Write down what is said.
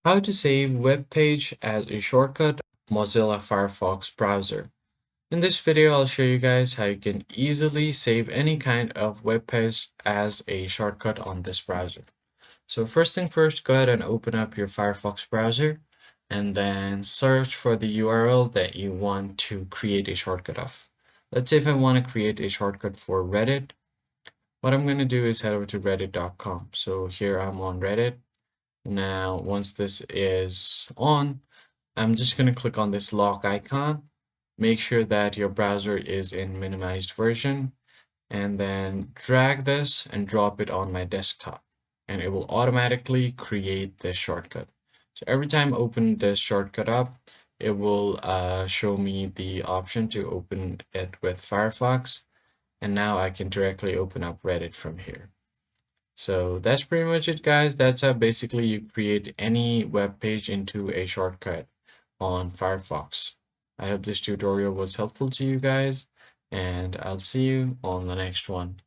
How to save Webpage as a shortcut Mozilla Firefox browser. In this video, I'll show you guys how you can easily save any kind of web page as a shortcut on this browser. So first thing first, go ahead and open up your Firefox browser and then search for the URL that you want to create a shortcut of. Let's say if I want to create a shortcut for Reddit, what I'm going to do is head over to reddit.com. So here I'm on Reddit. Now, once this is on, I'm just going to click on this lock icon. Make sure that your browser is in minimized version and then drag this and drop it on my desktop and it will automatically create this shortcut. So every time I open this shortcut up, it will show me the option to open it with Firefox, and now I can directly open up Reddit from here. So that's pretty much it, guys. That's how basically you create any web page into a shortcut on Firefox. I hope this tutorial was helpful to you guys, and I'll see you on the next one.